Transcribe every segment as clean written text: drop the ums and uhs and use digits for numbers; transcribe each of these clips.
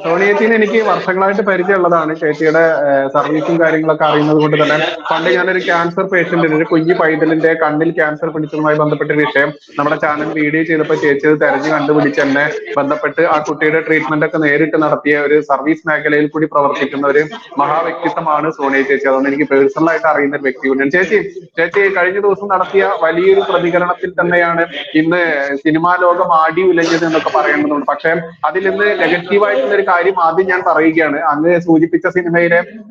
Sony ചേച്ചീനെ എനിക്ക് വർഷങ്ങളായിട്ട് പരിചയമുള്ളതാണ്. ചേച്ചിയുടെ സർവീസും കാര്യങ്ങളൊക്കെ അറിയുന്നത് കൊണ്ട് തന്നെ പണ്ട് ഞാനൊരു ക്യാൻസർ പേഷ്യന്റിന്, ഒരു കുഞ്ഞു പൈതലിന്റെ കണ്ണിൽ ക്യാൻസർ പിടിച്ചതുമായി ബന്ധപ്പെട്ട വിഷയം നമ്മുടെ ചാനൽ വീഡിയോ ചെയ്തപ്പോൾ ചേച്ചി അത് തെരഞ്ഞു കണ്ടുപിടിച്ച് എന്നെ ബന്ധപ്പെട്ട് ആ കുട്ടിയുടെ ട്രീറ്റ്മെന്റ് ഒക്കെ നേരിട്ട് നടത്തിയ ഒരു സർവീസ് മേഖലയിൽ കൂടി പ്രവർത്തിക്കുന്ന ഒരു മഹാവ്യക്തിത്വമാണ് സോണിയ ചേച്ചി. അതുകൊണ്ട് എനിക്ക് പേഴ്സണലായിട്ട് അറിയുന്ന ഒരു വ്യക്തി കൂടിയാണ് ചേച്ചി കഴിഞ്ഞ ദിവസം നടത്തിയ വലിയൊരു പ്രതികരണത്തിൽ തന്നെയാണ് ഇന്ന് സിനിമാ ലോകം ആടി ഉലഞ്ഞത് എന്നൊക്കെ പറയേണ്ടതുണ്ട്. പക്ഷെ അതിൽ നിന്ന് നെഗറ്റീവായിട്ടുള്ള ഒരു കാര്യം ആദ്യം ഞാൻ പറയുകയാണ്. അങ്ങ് സൂചിപ്പിച്ച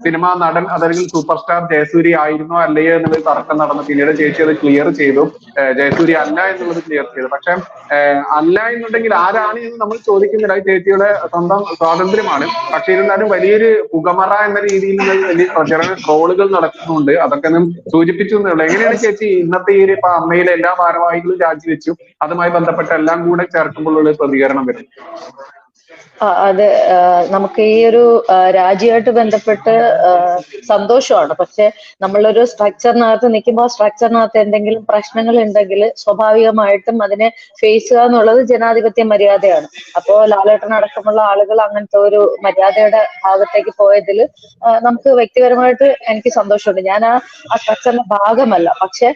സിനിമാ നടൻ അല്ലെങ്കിൽ സൂപ്പർ സ്റ്റാർ ജയസൂര്യ ആയിരുന്നോ അല്ലയോ എന്നുള്ളത് തർക്കം നടന്നു. പിന്നീട് ചേച്ചി അത് ക്ലിയർ ചെയ്തു, ജയസൂര്യ അല്ല എന്നുള്ളത് ക്ലിയർ ചെയ്തു. പക്ഷെ അല്ല എന്നുണ്ടെങ്കിൽ ആരാണ് എന്ന് നമ്മൾ ചോദിക്കുന്നില്ല, ചേച്ചിയുടെ സ്വന്തം സ്വാതന്ത്ര്യമാണ്. പക്ഷെ ഇരുന്നാലും വലിയൊരു പുകമറ എന്ന രീതിയിൽ വലിയ പ്രചരണ ട്രോളുകൾ നടക്കുന്നുണ്ട്. അതൊക്കെ ഒന്നും സൂചിപ്പിച്ചു എന്നുള്ളൂ. എങ്ങനെയാണ് ചേച്ചി ഇന്നത്തെ ഈ ഇപ്പൊ അമ്മയിലെ എല്ലാ ഭാരവാഹികളും രാജിവെച്ചു, അതുമായി ബന്ധപ്പെട്ട എല്ലാം കൂടെ ചേർക്കുമ്പോഴുള്ള പ്രതികരണം വരും? അത് നമുക്ക് ഈ ഒരു രാജ്യമായിട്ട് ബന്ധപ്പെട്ട് സന്തോഷമാണ്. പക്ഷെ നമ്മളൊരു സ്ട്രക്ചറിനകത്ത് നിൽക്കുമ്പോൾ ആ സ്ട്രക്ചറിനകത്ത് എന്തെങ്കിലും പ്രശ്നങ്ങൾ ഉണ്ടെങ്കിൽ സ്വാഭാവികമായിട്ടും അതിനെ ഫേസ് ചെയ്യുക എന്നുള്ളത് ജനാധിപത്യ മര്യാദയാണ്. അപ്പോ ലാലേട്ടൻ അടക്കമുള്ള ആളുകൾ അങ്ങനത്തെ ഒരു മര്യാദയുടെ ഭാഗത്തേക്ക് പോയതിൽ നമുക്ക് വ്യക്തിപരമായിട്ട് എനിക്ക് സന്തോഷമുണ്ട്. ഞാൻ ആ സ്ട്രക്ചറിന്റെ ഭാഗമല്ല. പക്ഷെ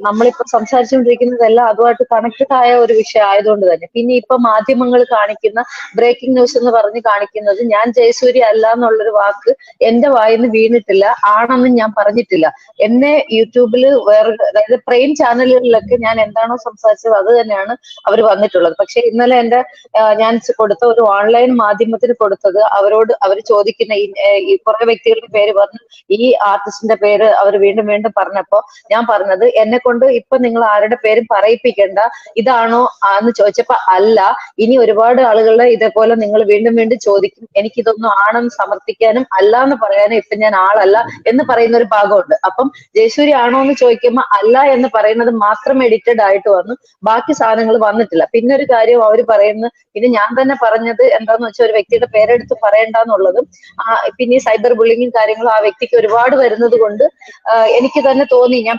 നമ്മളിപ്പോ സംസാരിച്ചുകൊണ്ടിരിക്കുന്നതെല്ലാം അതുമായിട്ട് കണക്റ്റഡ് ആയ ഒരു വിഷയം ആയതുകൊണ്ട് തന്നെ പിന്നെ ഇപ്പൊ മാധ്യമങ്ങൾ കാണിക്കുന്ന ബ്രേക്കിംഗ് ന്യൂസ് എന്ന് പറഞ്ഞ് കാണിക്കുന്നത് ഞാൻ ജയസൂര്യ അല്ല എന്നുള്ളൊരു വാക്ക് എന്റെ വായിന്ന് വീണിട്ടില്ല, ആണെന്നും ഞാൻ പറഞ്ഞിട്ടില്ല. എന്നെ യൂട്യൂബിൽ വേറെ, അതായത് പ്രൈം ചാനലുകളിലൊക്കെ ഞാൻ എന്താണോ സംസാരിച്ചത് അത് തന്നെയാണ് അവർ വന്നിട്ടുള്ളത്. പക്ഷെ ഇന്നലെ ഞാൻ കൊടുത്ത ഒരു ഓൺലൈൻ മാധ്യമത്തിന് കൊടുത്തത് അവർ ചോദിക്കുന്ന ഈ കുറെ വ്യക്തികളുടെ പേര് പറഞ്ഞു, ഈ ആർട്ടിസ്റ്റിന്റെ പേര് അവർ വീണ്ടും വീണ്ടും പറഞ്ഞപ്പോ ഞാൻ പറഞ്ഞത് എന്നെ കൊണ്ട് ഇപ്പൊ നിങ്ങൾ ആരുടെ പേരും പറയിപ്പിക്കണ്ട, ഇതാണോ എന്ന് ചോദിച്ചപ്പോ അല്ല, ഇനി ഒരുപാട് ആളുകളുടെ ഇതേപോലെ നിങ്ങൾ വീണ്ടും വീണ്ടും ചോദിക്കും, എനിക്കിതൊന്നും ആണെന്ന് സമർത്ഥിക്കാനും അല്ല എന്ന് പറയാനും ഇപ്പൊ ഞാൻ ആളല്ല എന്ന് പറയുന്ന ഒരു ഭാഗമുണ്ട്. അപ്പം ജയസൂര്യ ആണോ എന്ന് ചോദിക്കുമ്പോൾ അല്ല എന്ന് പറയുന്നത് മാത്രം എഡിറ്റഡ് ആയിട്ട് വന്നു, ബാക്കി സാധനങ്ങൾ വന്നിട്ടില്ല. പിന്നെ ഒരു കാര്യം അവർ പറയുന്നത്, പിന്നെ ഞാൻ തന്നെ പറഞ്ഞത് എന്താന്ന് വെച്ചാൽ ഒരു വ്യക്തിയുടെ പേരെടുത്ത് പറയണ്ടെന്നുള്ളതും പിന്നെ ഈ സൈബർ ബുള്ളിങ്ങും കാര്യങ്ങളും ആ വ്യക്തിക്ക് ഒരുപാട് വരുന്നത് കൊണ്ട് എനിക്ക് തന്നെ തോന്നി, ഞാൻ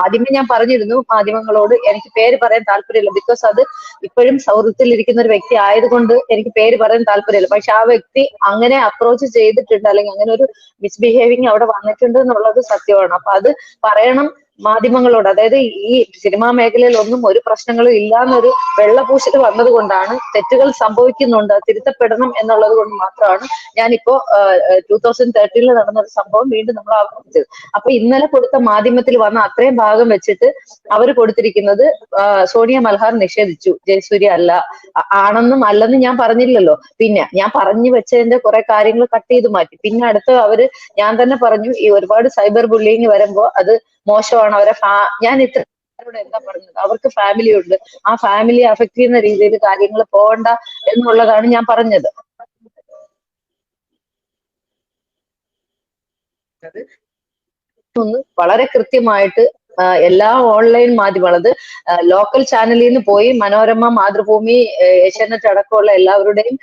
ആദ്യമേ ഞാൻ പറഞ്ഞിരുന്നു മാധ്യമങ്ങളോട് എനിക്ക് പേര് പറയാൻ താല്പര്യമില്ല, ബിക്കോസ് അത് ഇപ്പോഴും സൗഹൃദത്തിലിരിക്കുന്ന ഒരു വ്യക്തി ആയതുകൊണ്ട് എനിക്ക് പേര് പറയാൻ താല്പര്യമില്ല. പക്ഷെ ആ വ്യക്തി അങ്ങനെ അപ്രോച്ച് ചെയ്തിട്ടുണ്ട്, അല്ലെങ്കിൽ അങ്ങനെ ഒരു മിസ്ബിഹേവിങ് അവിടെ വന്നിട്ടുണ്ട് എന്നുള്ളത് സത്യമാണ്. അപ്പൊ അത് പറയണം മാധ്യമങ്ങളോട്. അതായത് ഈ സിനിമാ മേഖലയിൽ ഒന്നും ഒരു പ്രശ്നങ്ങളും ഇല്ല എന്നൊരു വെള്ളപൂശൽ വന്നത് കൊണ്ടാണ്, തെറ്റുകൾ സംഭവിക്കുന്നുണ്ട്, തിരുത്തപ്പെടണം എന്നുള്ളത് കൊണ്ട് മാത്രമാണ് ഞാനിപ്പോ 2013 നടന്നൊരു സംഭവം വീണ്ടും നമ്മൾ ആവർത്തിച്ചത്. അപ്പൊ ഇന്നലെ കൊടുത്ത മാധ്യമത്തിൽ വന്ന അത്രയും ഭാഗം വെച്ചിട്ട് അവർ കൊടുത്തിരിക്കുന്നത് സോണിയ മൽഹാർ നിഷേധിച്ചു, ജയസൂര്യ അല്ല, ആണെന്നും അല്ലെന്നും ഞാൻ പറഞ്ഞില്ലല്ലോ. പിന്നെ ഞാൻ പറഞ്ഞു വെച്ചതിന്റെ കുറെ കാര്യങ്ങൾ കട്ട് ചെയ്ത് മാറ്റി. പിന്നെ അടുത്ത് ഞാൻ തന്നെ പറഞ്ഞു, ഈ ഒരുപാട് സൈബർ ബുള്ളിങ് വരുമ്പോ അത് മോശമാണ്, ഞാൻ എന്താ പറഞ്ഞത്, അവർക്ക് ഫാമിലി ഉണ്ട്, ആ ഫാമിലി അഫക്ട് ചെയ്യുന്ന രീതിയിൽ കാര്യങ്ങൾ പോകണ്ട എന്നുള്ളതാണ് ഞാൻ പറഞ്ഞത്. വളരെ കൃത്യമായിട്ട് എല്ലാ ഓൺലൈൻ മാധ്യമങ്ങൾ, അത് ലോക്കൽ ചാനലിൽ നിന്ന് പോയി മനോരമ, മാതൃഭൂമി, ഏഷ്യാനെറ്റ് അടക്കമുള്ള എല്ലാവരുടെയും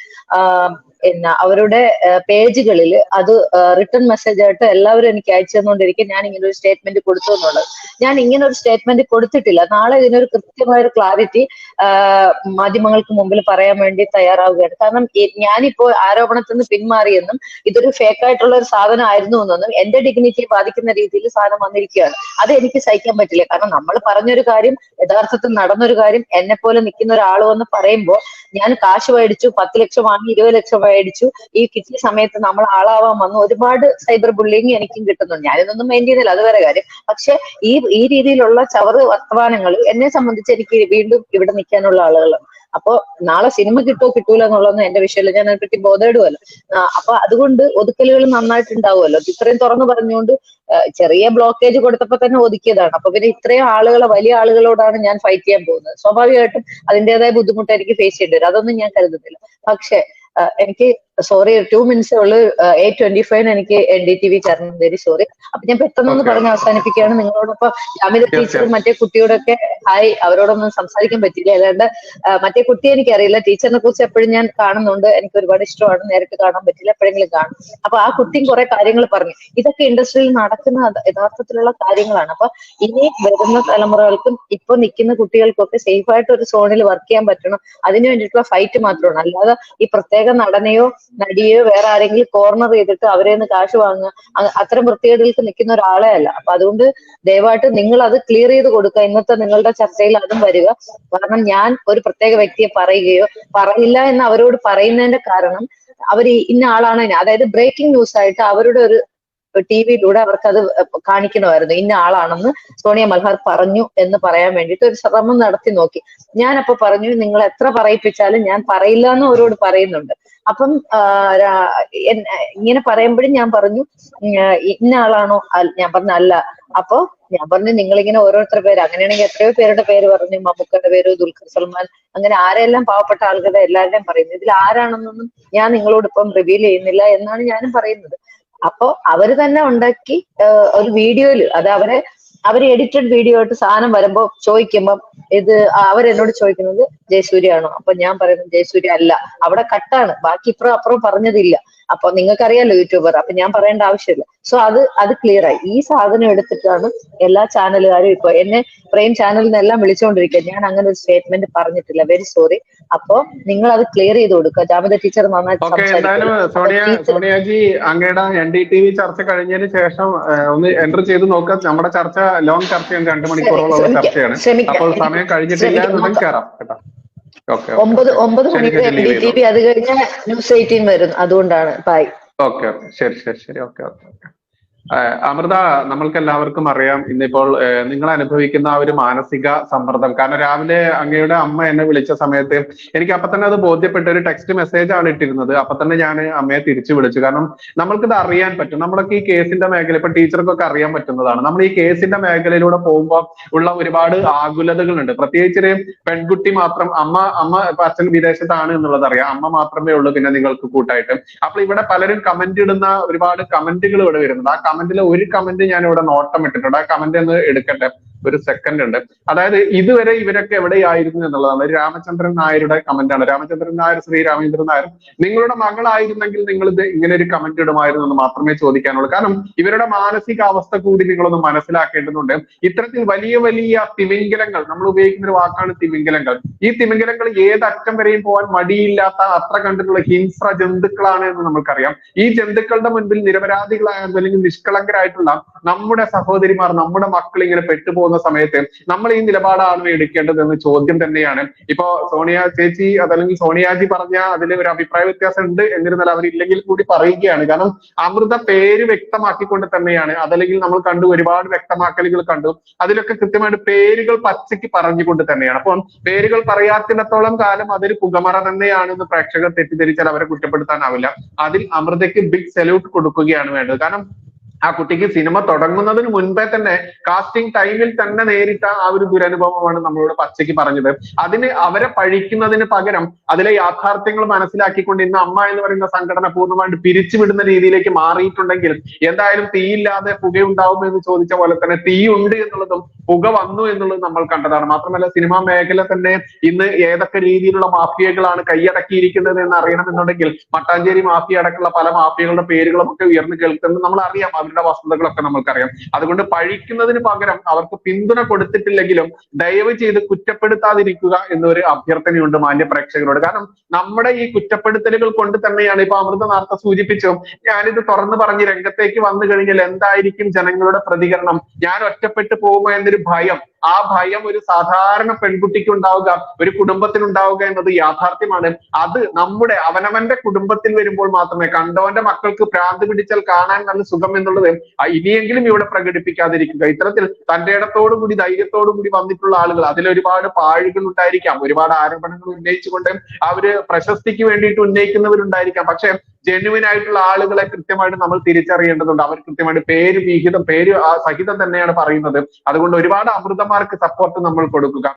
അവരുടെ പേജുകളിൽ അത് റിട്ടേൺ മെസ്സേജ് ആയിട്ട് എല്ലാവരും എനിക്ക് അയച്ചു തന്നുകൊണ്ടിരിക്കും ഞാൻ ഇങ്ങനെ ഒരു സ്റ്റേറ്റ്മെന്റ് കൊടുത്തു എന്നുള്ളത്. ഞാൻ ഇങ്ങനെ ഒരു സ്റ്റേറ്റ്മെന്റ് കൊടുത്തിട്ടില്ല. നാളെ ഇതിനൊരു കൃത്യമായ ഒരു ക്ലാരിറ്റി മാധ്യമങ്ങൾക്ക് മുമ്പിൽ പറയാൻ വേണ്ടി തയ്യാറാവുകയാണ്. കാരണം ഞാനിപ്പോ ആരോപണത്തിൽ നിന്ന് പിന്മാറിയെന്നും ഇതൊരു ഫേക്ക് ആയിട്ടുള്ള ഒരു സാധനം ആയിരുന്നു എന്നും എന്റെ ഡിഗ്നിറ്റിയെ ബാധിക്കുന്ന രീതിയിൽ സാധനം വന്നിരിക്കുകയാണ്. അത് എനിക്ക് സഹിക്കാൻ പറ്റില്ല. കാരണം നമ്മൾ പറഞ്ഞൊരു കാര്യം, യഥാർത്ഥത്തിൽ നടന്നൊരു കാര്യം, എന്നെ പോലെ നിൽക്കുന്ന ഒരാൾ വന്ന് പറയുമ്പോൾ ഞാൻ കാശ് മേടിച്ചു, 10 ലക്ഷം വാങ്ങി, 20 ലക്ഷം മേടിച്ചു, ഈ കിട്ടിയ സമയത്ത് നമ്മൾ ആളാവാൻ വന്നു, ഒരുപാട് സൈബർ ബുള്ളിങ് എനിക്കും കിട്ടുന്നുണ്ട്. ഞാനിതൊന്നും മെയിൻ ചെയ്യുന്നില്ല, അത് വേറെ കാര്യം. പക്ഷെ ഈ രീതിയിലുള്ള ചവറ് വർത്തമാനങ്ങൾ എന്നെ സംബന്ധിച്ച് എനിക്ക് വീണ്ടും ഇവിടെ നിൽക്കാനുള്ള ആളുകളാണ്. അപ്പൊ നാളെ സിനിമ കിട്ടൂല എന്നുള്ളതൊന്നും എന്റെ വിഷയമില്ല, ഞാൻ അതിനെപ്പറ്റി ബോധേടുമല്ലോ. അപ്പൊ അതുകൊണ്ട് ഒതുക്കലുകൾ നന്നായിട്ടുണ്ടാവുമല്ലോ. ഇത്രയും തുറന്നു പറഞ്ഞുകൊണ്ട് ചെറിയ ബ്ലോക്കേജ് കൊടുത്തപ്പോ തന്നെ ഒതുക്കിയതാണ്. അപ്പൊ പിന്നെ ഇത്രയും വലിയ ആളുകളോടാണ് ഞാൻ ഫൈറ്റ് ചെയ്യാൻ പോകുന്നത്. സ്വാഭാവികമായിട്ടും അതിൻ്റെതായ ബുദ്ധിമുട്ട് എനിക്ക് ഫേസ് ചെയ്യേണ്ടി വരും, അതൊന്നും ഞാൻ കരുതുന്നില്ല. പക്ഷെ എനിക്ക് സോറി, 2 മിനിറ്റ്സേ ഉള്ളൂ. 8:25 എനിക്ക് NDTV തരണം, വെരി സോറി. അപ്പൊ ഞാൻ പെട്ടെന്നൊന്ന് പറഞ്ഞ് അവസാനിപ്പിക്കുകയാണ്. നിങ്ങളോടൊപ്പം ജാമില ടീച്ചറും മറ്റേ കുട്ടിയോടൊക്കെ ഹായ് അവരോടൊന്നും സംസാരിക്കാൻ പറ്റില്ല. അല്ലാണ്ട് മറ്റേ കുട്ടിയെ എനിക്കറിയില്ല. ടീച്ചറിനെ കുറിച്ച് എപ്പോഴും ഞാൻ കാണുന്നുണ്ട്, എനിക്ക് ഒരുപാട് ഇഷ്ടമാണ്. നേരിട്ട് കാണാൻ പറ്റില്ല, എപ്പോഴെങ്കിലും കാണും. അപ്പൊ ആ കുട്ടിയും കുറെ കാര്യങ്ങൾ പറഞ്ഞു. ഇതൊക്കെ ഇൻഡസ്ട്രിയിൽ നടക്കുന്ന യഥാർത്ഥത്തിലുള്ള കാര്യങ്ങളാണ്. അപ്പൊ ഇനി വരുന്ന തലമുറകൾക്കും ഇപ്പൊ നിൽക്കുന്ന കുട്ടികൾക്കൊക്കെ സേഫ് ആയിട്ട് ഒരു സോണിൽ വർക്ക് ചെയ്യാൻ പറ്റണം. അതിനു വേണ്ടിയിട്ടുള്ള ഫൈറ്റ് മാത്രമാണ്. അല്ലാതെ ഈ പ്രത്യേക നടനെയോ നടിയോ വേറെ ആരെങ്കിലും കോർണർ ചെയ്തിട്ട് അവരെ നിന്ന് കാശ് വാങ്ങുക, അത്തരം വൃത്തികേടുകൾക്ക് നിൽക്കുന്ന ഒരാളെ അല്ല. അപ്പൊ അതുകൊണ്ട് ദയവായിട്ട് നിങ്ങൾ അത് ക്ലിയർ ചെയ്ത് കൊടുക്കുക. ഇന്നത്തെ നിങ്ങളുടെ ചർച്ചയിൽ അതും വരിക. കാരണം ഞാൻ ഒരു പ്രത്യേക വ്യക്തിയെ പറയുകയോ പറയില്ല എന്ന് അവരോട് പറയുന്നതിന്റെ കാരണം അവർ ഇന്ന ആളാണ്, അതായത് ബ്രേക്കിംഗ് ന്യൂസ് ആയിട്ട് അവരുടെ ഒരു ടിവിയിലൂടെ അവർക്ക് അത് കാണിക്കണമായിരുന്നു. ഇന്ന ആളാണെന്ന് സോണിയ മൽഹാർ പറഞ്ഞു എന്ന് പറയാൻ വേണ്ടിയിട്ട് ഒരു ശ്രമം നടത്തി നോക്കി. ഞാൻ അപ്പൊ പറഞ്ഞു, നിങ്ങൾ എത്ര പറയിപ്പിച്ചാലും ഞാൻ പറയില്ല എന്ന് അവരോട് പറയുന്നുണ്ട്. അപ്പം ഇങ്ങനെ പറയുമ്പോഴും ഞാൻ പറഞ്ഞു ഇന്ന ആളാണോ, ഞാൻ പറഞ്ഞു അല്ല. അപ്പൊ ഞാൻ പറഞ്ഞു നിങ്ങളിങ്ങനെ ഓരോരുത്തരുടെ പേര്, അങ്ങനെയാണെങ്കിൽ എത്രയോ പേരുടെ പേര് പറഞ്ഞു, മമ്മൂക്കയുടെ പേര്, ദുൽഖർ സൽമാൻ, അങ്ങനെ ആരെല്ലാം പാവപ്പെട്ട ആളുകളുടെ എല്ലാവരുടെയും പറയുന്നു. ഇതിൽ ആരാണെന്നൊന്നും ഞാൻ നിങ്ങളോട് ഇപ്പം റിവീൽ ചെയ്യുന്നില്ല എന്നാണ് ഞാനും പറയുന്നത്. അപ്പൊ അവര് തന്നെ ഉണ്ടാക്കി ഒരു വീഡിയോയില്, അത് അവര് എഡിറ്റഡ് വീഡിയോ ആയിട്ട് സാധനം വരുമ്പോ ചോദിക്കുമ്പം ഇത് അവരെന്നോട് ചോദിക്കുന്നത് ജയസൂര്യ ആണോ? അപ്പൊ ഞാൻ പറയുന്നത് ജയസൂര്യ അല്ല, അവിടെ കട്ടാണ്, ബാക്കി ഇപ്പുറം അപ്പുറം പറഞ്ഞതില്ല. അപ്പൊ നിങ്ങൾക്കറിയാലോ യൂട്യൂബർ, അപ്പൊ ഞാൻ പറയേണ്ട ആവശ്യമില്ല. സോ അത് ക്ലിയർ ആയി. ഈ സാധനം എടുത്തിട്ടാണ് എല്ലാ ചാനലുകാരും ഇപ്പൊ എന്നെ പ്രൈം ചാനലിൽ നിന്നെല്ലാം വിളിച്ചുകൊണ്ടിരിക്കുക. ഞാൻ അങ്ങനെ ഒരു സ്റ്റേറ്റ്മെന്റ് പറഞ്ഞിട്ടില്ല, വെരി സോറി. അപ്പൊ നിങ്ങൾ അത് ക്ലിയർ ചെയ്ത് കൊടുക്കുക. ജാമിത ടീച്ചർ നന്നായിട്ട് എന്തായാലും സോണിയാജി അങ്ങയുടെ NDTV ചർച്ച കഴിഞ്ഞതിന് ശേഷം ഒന്ന് എൻ്റർ ചെയ്ത് നോക്കുക. നമ്മുടെ ചർച്ച ലോങ് ചർച്ചയാണ്, 2 മണിക്കൂറോളം ചർച്ചയാണ്. അപ്പോൾ സമയം കഴിഞ്ഞിട്ടില്ല എന്നുണ്ടെങ്കിൽ കയറാം കേട്ടോ. 9 മണിക്ക് NDTV, അത് കഴിഞ്ഞ ന്യൂസ് 18 വരും. അതുകൊണ്ടാണ്. ബൈ. ഓക്കെ ശരി. ഓക്കെ. അമൃത, നമ്മൾക്ക് എല്ലാവർക്കും അറിയാം ഇന്നിപ്പോൾ നിങ്ങൾ അനുഭവിക്കുന്ന ആ ഒരു മാനസിക സമ്മർദ്ദം. കാരണം രാവിലെ അങ്ങയുടെ അമ്മ എന്നെ വിളിച്ച സമയത്ത് എനിക്ക് അപ്പൊ തന്നെ അത് ബോധ്യപ്പെട്ട ഒരു ടെക്സ്റ്റ് മെസ്സേജ് ആണ് ഇട്ടിരുന്നത്. അപ്പൊ തന്നെ ഞാൻ അമ്മയെ തിരിച്ചു വിളിച്ചു. കാരണം നമ്മൾക്കിത് അറിയാൻ പറ്റും. നമ്മളൊക്കെ ഈ കേസിന്റെ മേഖല, ഇപ്പൊ ടീച്ചർക്കൊക്കെ അറിയാൻ പറ്റുന്നതാണ്. നമ്മൾ ഈ കേസിന്റെ മേഖലയിലൂടെ പോകുമ്പോൾ ഉള്ള ഒരുപാട് ആകുലതകളുണ്ട്. പ്രത്യേകിച്ച് പെൺകുട്ടി മാത്രം, അമ്മ അച്ഛൻ വിദേശത്താണ് എന്നുള്ളത് അറിയാം, അമ്മ മാത്രമേ ഉള്ളൂ പിന്നെ നിങ്ങൾക്ക് കൂട്ടായിട്ട്. അപ്പോൾ ഇവിടെ പലരും കമന്റ് ഇടുന്ന ഒരുപാട് കമന്റുകൾ ഇവിടെ വരുന്നുണ്ട്. ആ കമന്റിലെ ഒരു കമന്റ് ഞാൻ ഇവിടെ നോട്ടം ഇട്ടിട്ടുണ്ട്. ആ കമന്റ് ഒന്ന് എടുക്കട്ടെ, ഒരു സെക്കൻഡ് ഉണ്ട്. അതായത് ഇതുവരെ ഇവരൊക്കെ എവിടെയായിരുന്നു എന്നുള്ളതാണ്. രാമചന്ദ്രൻ നായരുടെ കമന്റ് ആണ്. രാമചന്ദ്രൻ നായർ, ശ്രീ രാമചന്ദ്രൻ നായർ, നിങ്ങളുടെ മകളായിരുന്നെങ്കിൽ നിങ്ങൾ ഇത് ഇങ്ങനെ ഒരു കമന്റ് ഇടുമായിരുന്നു എന്ന് മാത്രമേ ചോദിക്കാനുള്ളൂ. കാരണം ഇവരുടെ മാനസികാവസ്ഥ കൂടി നിങ്ങളൊന്ന് മനസ്സിലാക്കേണ്ടതുണ്ട്. ഇത്തരത്തിൽ വലിയ വലിയ തിമിംഗലങ്ങൾ, നമ്മൾ ഉപയോഗിക്കുന്ന ഒരു വാക്കാണ് തിമിംഗലങ്ങൾ. ഈ തിമിംഗലങ്ങൾ ഏതറ്റം വരെയും പോകാൻ മടിയില്ലാത്ത അത്ര കണ്ടിട്ടുള്ള ഹിംസ്ര ജന്തുക്കളാണ് എന്ന് നമുക്കറിയാം. ഈ ജന്തുക്കളുടെ മുൻപിൽ നിരപരാധികളായ അല്ലെങ്കിൽ നിഷ്കളങ്കരായിട്ടുള്ള നമ്മുടെ സഹോദരിമാർ, നമ്മുടെ മക്കൾ ഇങ്ങനെ പെട്ടുപോകുന്ന സമയത്ത് നമ്മൾ ഈ നിലപാടാണ് എടുക്കേണ്ടതെന്ന് ചോദ്യം തന്നെയാണ്. ഇപ്പോ സോണിയ ചേച്ചി അതല്ലെങ്കിൽ സോണിയാജി പറഞ്ഞ അതിൽ ഒരു അഭിപ്രായ വ്യത്യാസം ഉണ്ട്. എന്നിരുന്നാൽ അവരില്ലെങ്കിൽ കൂടി പറയുകയാണ്. കാരണം അമൃത പേര് വ്യക്തമാക്കിക്കൊണ്ട് തന്നെയാണ്, അതല്ലെങ്കിൽ നമ്മൾ കണ്ടു ഒരുപാട് വ്യക്തമാക്കലുകൾ കണ്ടു, അതിലൊക്കെ കൃത്യമായിട്ട് പേരുകൾ പച്ചയ്ക്ക് പറഞ്ഞുകൊണ്ട് തന്നെയാണ്. അപ്പം പേരുകൾ പറയാത്തിടത്തോളം കാലം അതൊരു പുകമറ തന്നെയാണെന്ന് പ്രേക്ഷകർ തെറ്റിദ്ധരിച്ചാൽ അവരെ കുറ്റപ്പെടുത്താനാവില്ല. അതിൽ അമൃതയ്ക്ക് ബിഗ് സല്യൂട്ട് കൊടുക്കുകയാണ് വേണ്ടത്. കാരണം ആ കുട്ടിക്ക് സിനിമ തുടങ്ങുന്നതിന് മുൻപേ തന്നെ കാസ്റ്റിംഗ് ടൈമിൽ തന്നെ നേരിട്ട ആ ഒരു ദുരനുഭവമാണ് നമ്മളോട് പച്ചയ്ക്ക് പറഞ്ഞത്. അതിന് അവരെ പഴിക്കുന്നതിന് പകരം അതിലെ യാഥാർത്ഥ്യങ്ങൾ മനസ്സിലാക്കിക്കൊണ്ട് ഇന്ന് അമ്മ എന്ന് പറയുന്ന സംഘടന പൂർണ്ണമായിട്ട് പിരിച്ചുവിടുന്ന രീതിയിലേക്ക് മാറിയിട്ടുണ്ടെങ്കിൽ എന്തായാലും തീയില്ലാതെ പുകയുണ്ടാവും എന്ന് ചോദിച്ച പോലെ തന്നെ തീ ഉണ്ട് എന്നുള്ളതും പുക വന്നു എന്നുള്ളതും നമ്മൾ കണ്ടതാണ്. മാത്രമല്ല സിനിമാ മേഖല തന്നെ ഇന്ന് ഏതൊക്കെ രീതിയിലുള്ള മാഫിയകളാണ് കൈയടക്കിയിരിക്കുന്നത് എന്ന് അറിയണമെന്നുണ്ടെങ്കിൽ മട്ടാഞ്ചേരി മാഫിയ അടക്കമുള്ള പല മാഫിയകളുടെ പേരുകളും ഒക്കെ ഉയർന്നു കേൾക്കുന്നത് നമ്മൾ അറിയാം. അവരുടെ വസ്തുതകളൊക്കെ നമുക്കറിയാം. അതുകൊണ്ട് പഴിക്കുന്നതിന് പകരം അവർക്ക് പിന്തുണ കൊടുത്തിട്ടില്ലെങ്കിലും ദയവ് ചെയ്ത് കുറ്റപ്പെടുത്താതിരിക്കുക എന്നൊരു അഭ്യർത്ഥനയുണ്ട് മാന്യ പ്രേക്ഷകരോട്. കാരണം നമ്മുടെ ഈ കുറ്റപ്പെടുത്തലുകൾ കൊണ്ട് തന്നെയാണ് ഇപ്പൊ അമൃത നേരത്തെ സൂചിപ്പിച്ചു, ഞാനിത് തുറന്നു പറഞ്ഞ് രംഗത്തേക്ക് വന്നു കഴിഞ്ഞാൽ എന്തായിരിക്കും ജനങ്ങളുടെ പ്രതികരണം, ഞാൻ ഒറ്റപ്പെട്ടു പോകുമോ എന്നൊരു ഭയം, ആ ഭയം ഒരു സാധാരണ പെൺകുട്ടിക്ക് ഉണ്ടാവുക, ഒരു കുടുംബത്തിനുണ്ടാവുക എന്നത് യാഥാർത്ഥ്യമാണ്. അത് നമ്മുടെ അവനവന്റെ കുടുംബത്തിൽ വരുമ്പോൾ മാത്രമേ, കണ്ടവന്റെ മക്കൾക്ക് ഭ്രാന്ത് പിടിച്ചാൽ കാണാൻ നല്ല സുഖം എന്നുള്ളത് ഇനിയെങ്കിലും ഇവിടെ പ്രകടിപ്പിക്കാതിരിക്കുക. ഇത്തരത്തിൽ തന്റെ ഇടത്തോടുകൂടി ധൈര്യത്തോടുകൂടി വന്നിട്ടുള്ള ആളുകൾ, അതിലൊരുപാട് പാഴുകൾ ഉണ്ടായിരിക്കാം, ഒരുപാട് ആരോപണങ്ങൾ ഉന്നയിച്ചുകൊണ്ട് അവര് പ്രശസ്തിക്ക് വേണ്ടിയിട്ട് ഉന്നയിക്കുന്നവരുണ്ടായിരിക്കാം. പക്ഷെ ജെന്യുവിൻ ആയിട്ടുള്ള ആളുകളെ കൃത്യമായിട്ട് നമ്മൾ തിരിച്ചറിയേണ്ടതുണ്ട്. അവർ കൃത്യമായിട്ട് പേര് സഹിതം തന്നെയാണ് പറയുന്നത്. അതുകൊണ്ട് ഒരുപാട് അമൃതമാർക്ക് സപ്പോർട്ട് നമ്മൾ കൊടുക്കുക.